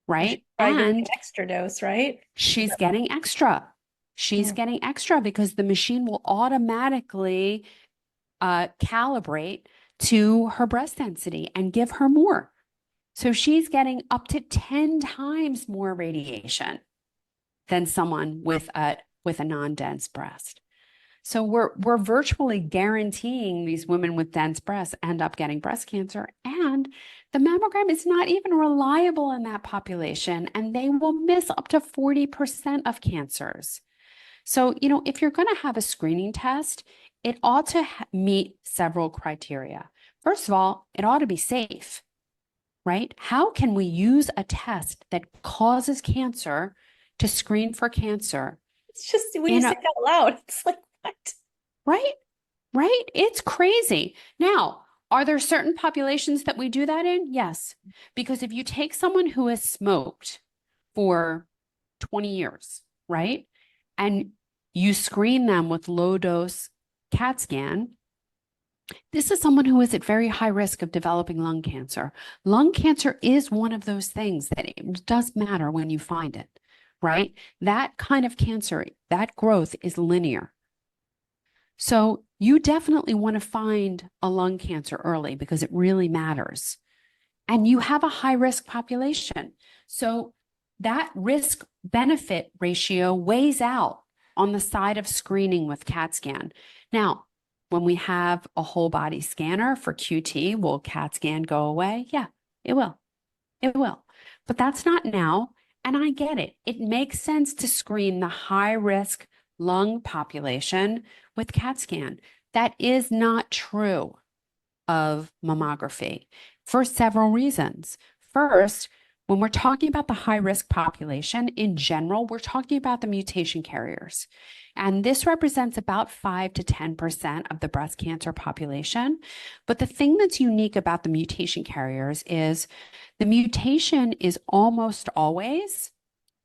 right?
probably getting an
And
extra dose, right?
she's getting extra. She's
Mm.
getting extra because the machine will automatically calibrate to her breast density and give her more. So she's getting up to 10 times more radiation than someone with a non-dense breast. So we're virtually guaranteeing these women with dense breasts end up getting breast cancer. And the mammogram is not even reliable in that population, and they will miss up to 40% of cancers. So, if you're going to have a screening test, it ought to meet several criteria. First of all, it ought to be safe, right? How can we use a test that causes cancer to screen for cancer
It's just when you
in
say
a,
it out loud, it's like, what?
right? Right? It's crazy. Now, are there certain populations that we do that in? Yes. Because if you take someone who has smoked for 20 years, right? And you screen them with low dose CAT scan, this is someone who is at very high risk of developing lung cancer. Lung cancer is one of those things that it does matter when you find it, right? That kind of cancer, that growth is linear. So you definitely want to find a lung cancer early because it really matters. and you have a high risk population. So that risk benefit ratio weighs out on the side of screening with CAT scan. Now, when we have a whole body scanner for QT, will CAT scan go away? Yeah, it will. It will. But that's not now. And I get it. It makes sense to screen the high risk lung population with CAT scan. That is not true of mammography for several reasons. First, when we're talking about the high risk population in general, we're talking about the mutation carriers. And this represents about 5 to 10% of the breast cancer population. But the thing that's unique about the mutation carriers is the mutation is almost always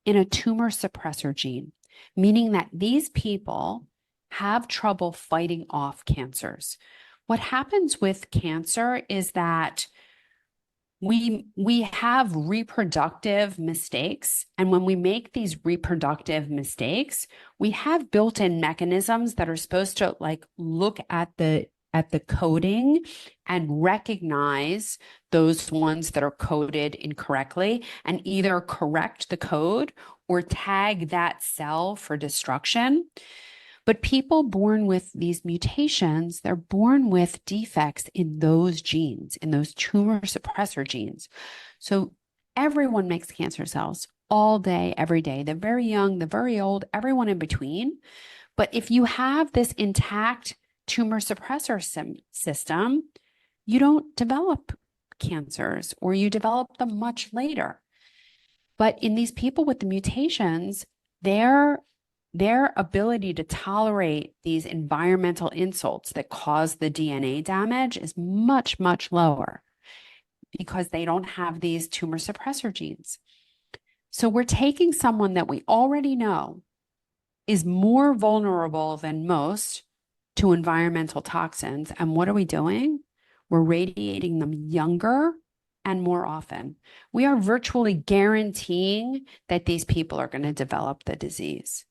in a tumor suppressor gene, meaning that these people have trouble fighting off cancers. What happens with cancer is that we have reproductive mistakes, and when we make these reproductive mistakes, we have built-in mechanisms that are supposed to like look at the coding and recognize those ones that are coded incorrectly and either correct the code or tag that cell for destruction. But people born with these mutations, they're born with defects in those genes, in those tumor suppressor genes. So everyone makes cancer cells all day, every day, the very young, the very old, everyone in between. But if you have this intact tumor suppressor system, you don't develop cancers or you develop them much later. But in these people with the mutations, their ability to tolerate these environmental insults that cause the DNA damage is much, much lower because they don't have these tumor suppressor genes. So we're taking someone that we already know is more vulnerable than most to environmental toxins. And what are we doing? We're radiating them younger and more often. We are virtually guaranteeing that these people are going to develop the disease.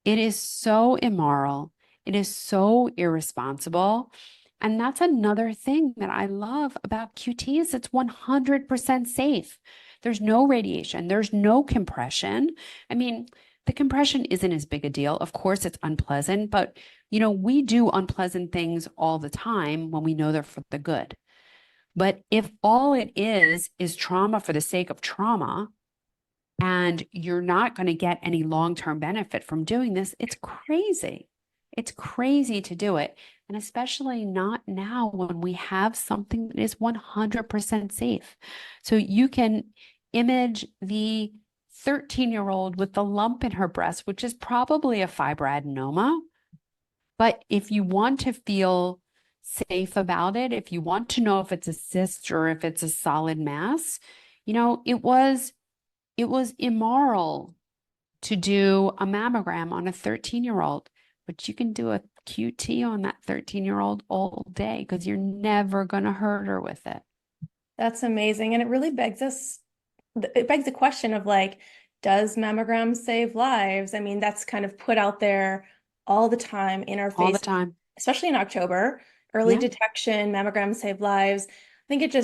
It is so immoral. It is so irresponsible. And that's another thing that I love about QT is it's 100% safe. There's no radiation. There's no compression. I mean, the compression isn't as big a deal. Of course, it's unpleasant, but we do unpleasant things all the time when we know they're for the good. But if all it is trauma for the sake of trauma, and you're not going to get any long-term benefit from doing this, it's crazy. It's crazy to do it. And especially not now when we have something that is 100% safe. So you can image the 13-year-old with the lump in her breast, which is probably a fibroadenoma. But if you want to feel safe about it, if you want to know if it's a cyst or if it's a solid mass, it was immoral to do a mammogram on a 13-year-old, but you can do a QT on that 13-year-old all day because you're never going to hurt her with it.
That's amazing. And it really begs the question of like, does mammograms save lives? I mean, that's kind of put out there all the time in our
All the
face,
time.
especially in October. Early
Yeah.
detection, mammograms save lives. I think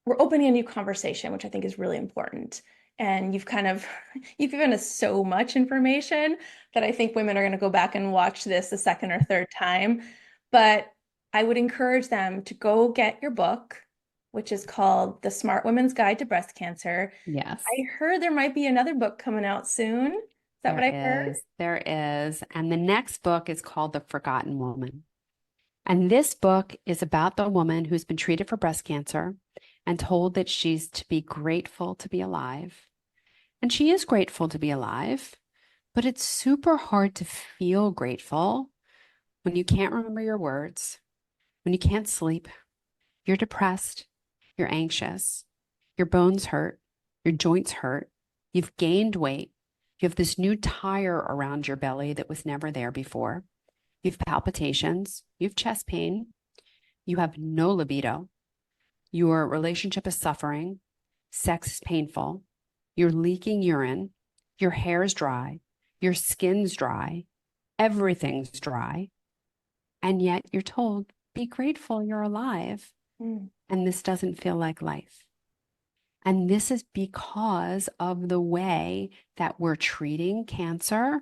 we're opening a new conversation, which I think is really important. And you've given us so much information that I think women are going to go back and watch this a second or third time. But I would encourage them to go get your book, which is called The Smart Woman's Guide to Breast Cancer.
Yes.
I heard there might be another book coming out soon. Is that what I heard?
There is. And the next book is called The Forgotten Woman. And this book is about the woman who's been treated for breast cancer and told that she's to be grateful to be alive. And she is grateful to be alive, but it's super hard to feel grateful when you can't remember your words, when you can't sleep, you're depressed, you're anxious, your bones hurt, your joints hurt, you've gained weight, you have this new tire around your belly that was never there before, you have palpitations, you have chest pain, you have no libido, your relationship is suffering, sex is painful, you're leaking urine, your hair's dry, your skin's dry, everything's dry, and yet you're told, be grateful you're alive.
Mm.
And this doesn't feel like life. And this is because of the way that we're treating cancer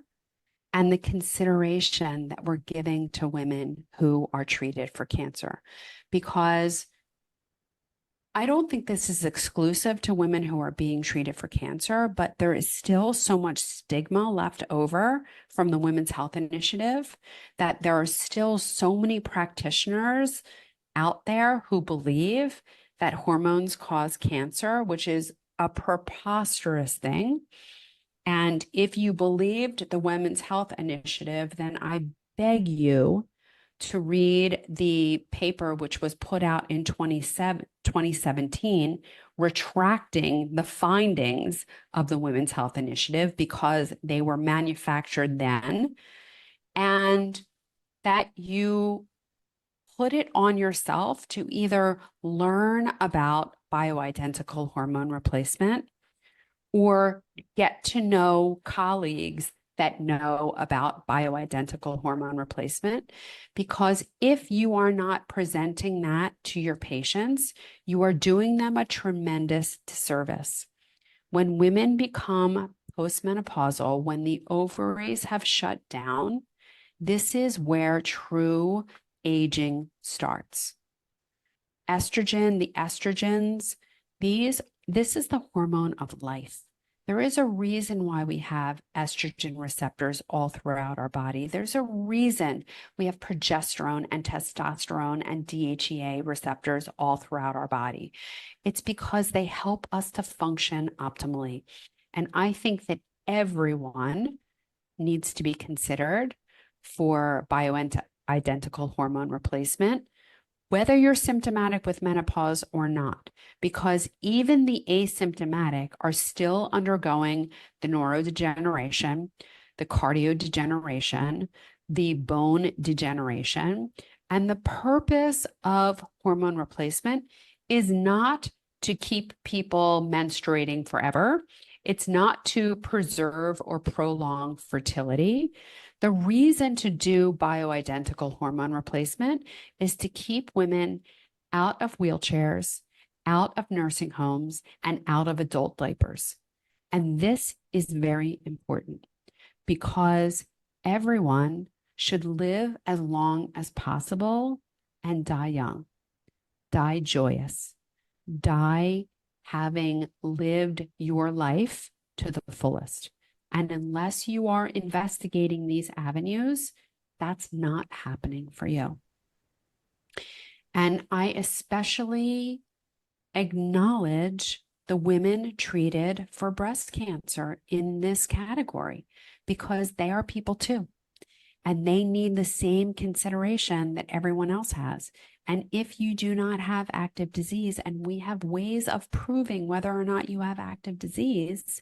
and the consideration that we're giving to women who are treated for cancer. Because I don't think this is exclusive to women who are being treated for cancer, but there is still so much stigma left over from the Women's Health Initiative that there are still so many practitioners out there who believe that hormones cause cancer, which is a preposterous thing. And if you believed the Women's Health Initiative, then I beg you to read the paper which was put out in 2017, retracting the findings of the Women's Health Initiative because they were manufactured then, and that you put it on yourself to either learn about bioidentical hormone replacement or get to know colleagues that know about bioidentical hormone replacement. Because if you are not presenting that to your patients, you are doing them a tremendous disservice. When women become postmenopausal, when the ovaries have shut down, this is where true aging starts. Estrogen, the estrogens, this is the hormone of life. There is a reason why we have estrogen receptors all throughout our body. There's a reason we have progesterone and testosterone and DHEA receptors all throughout our body. It's because they help us to function optimally. And I think that everyone needs to be considered for bioidentical hormone replacement, whether you're symptomatic with menopause or not, because even the asymptomatic are still undergoing the neurodegeneration, the cardiodegeneration, the bone degeneration. And the purpose of hormone replacement is not to keep people menstruating forever. It's not to preserve or prolong fertility. The reason to do bioidentical hormone replacement is to keep women out of wheelchairs, out of nursing homes, and out of adult diapers. And this is very important because everyone should live as long as possible and die young, die joyous, die having lived your life to the fullest. And unless you are investigating these avenues, that's not happening for you. And I especially acknowledge the women treated for breast cancer in this category because they are people too. And they need the same consideration that everyone else has. And if you do not have active disease, and we have ways of proving whether or not you have active disease,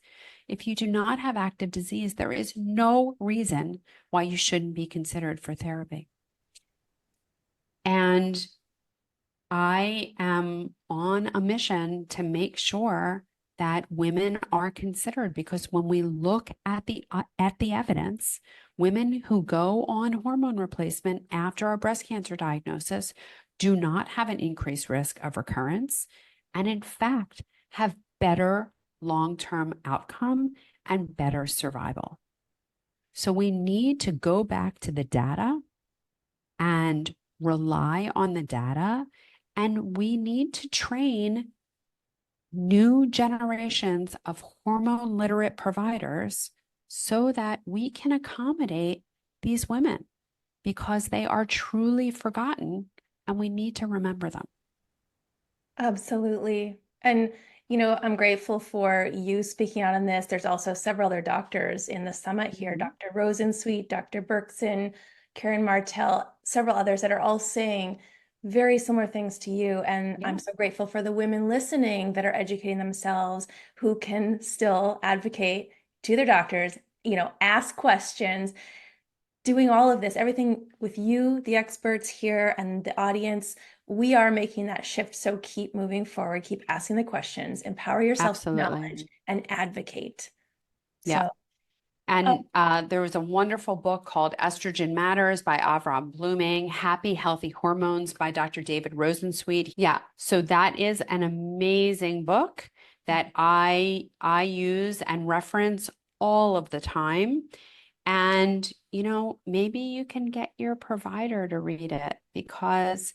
if you do not have active disease, there is no reason why you shouldn't be considered for therapy. And I am on a mission to make sure that women are considered, because when we look at the evidence, women who go on hormone replacement after a breast cancer diagnosis do not have an increased risk of recurrence, and in fact have better long-term outcome and better survival. So we need to go back to the data and rely on the data, and we need to train new generations of hormone literate providers so that we can accommodate these women, because they are truly forgotten and we need to remember them.
Absolutely. And, I'm grateful for you speaking out on this. There's also several other doctors in the summit here,
Mhm.
Dr. Rosensweet, Dr. Berkson, Karen Martell, several others that are all saying very similar things to you. And I'm
Yeah,
so grateful for the women listening that are educating themselves, who can still advocate to their doctors, ask questions, doing all of this, everything with you, the experts here, and the audience. We are making that shift. So keep moving forward, keep asking the questions, empower yourself with
absolutely.
knowledge, and advocate.
Yeah.
So Oh,
And there was a wonderful book called Estrogen Matters by Avram Blooming, Happy Healthy Hormones by Dr. David Rosensweet. Yeah, so that is an amazing book that I use and reference all of the time. And, maybe you can get your provider to read it because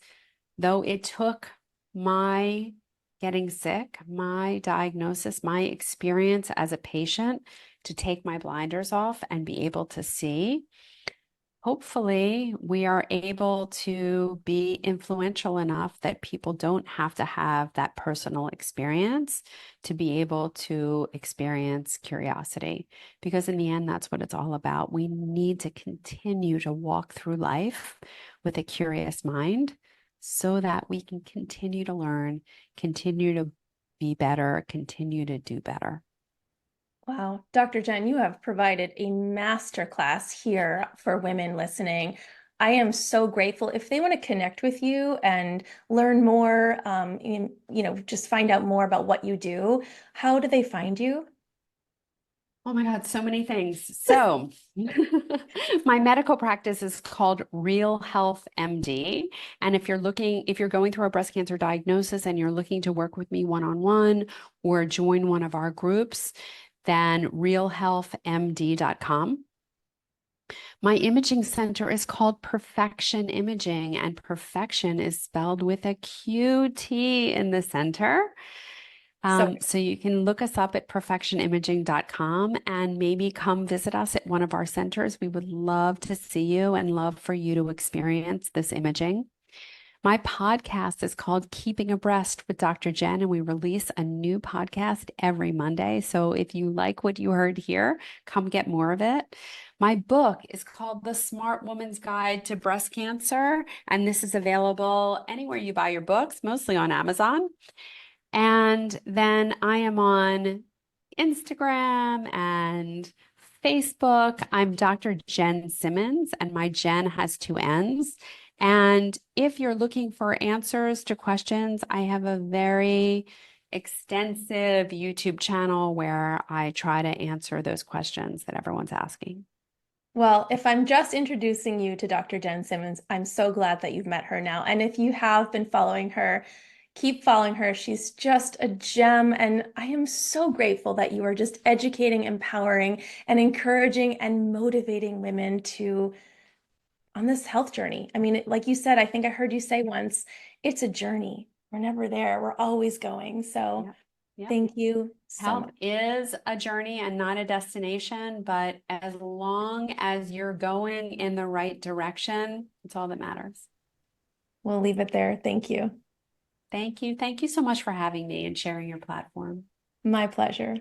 though it took my getting sick, my diagnosis, my experience as a patient to take my blinders off and be able to see, hopefully we are able to be influential enough that people don't have to have that personal experience to be able to experience curiosity. Because in the end, that's what it's all about. We need to continue to walk through life with a curious mind so that we can continue to learn, continue to be better, continue to do better.
wow. Dr. Jenn, you have provided a masterclass here for women listening. I am so grateful. If they want to connect with you and learn more, just find out more about what you do, how do they find you?
Oh my God, so many things. So, my medical practice is called Real Health MD. And if you're going through a breast cancer diagnosis and you're looking to work with me one-on-one or join one of our groups, then realhealthmd.com. My imaging center is called Perfection Imaging, and perfection is spelled with a QT in the center.
So,
So you can look us up at perfectionimaging.com and maybe come visit us at one of our centers. We would love to see you and love for you to experience this imaging. My podcast is called Keeping Abreast with Dr. Jenn, and we release a new podcast every Monday. So if you like what you heard here, come get more of it. My book is called The Smart Woman's Guide to Breast Cancer, and this is available anywhere you buy your books, mostly on Amazon. And then I am on Instagram and Facebook. I'm Dr. Jenn Simmons, and my Jen has two N's. And if you're looking for answers to questions, I have a very extensive YouTube channel where I try to answer those questions that everyone's asking.
well, if I'm just introducing you to Dr. Jenn Simmons, I'm so glad that you've met her now. And if you have been following her, keep following her. She's just a gem. And I am so grateful that you are just educating, empowering, and encouraging and motivating women to on this health journey. I mean, like you said, I think I heard you say once, it's a journey. We're never there. We're always going. So
Yep. Yep.
thank you so
Health
much.
is a journey and not a destination, but as long as you're going in the right direction, it's all that matters.
We'll leave it there. Thank you.
Thank you. Thank you so much for having me and sharing your platform.
My pleasure.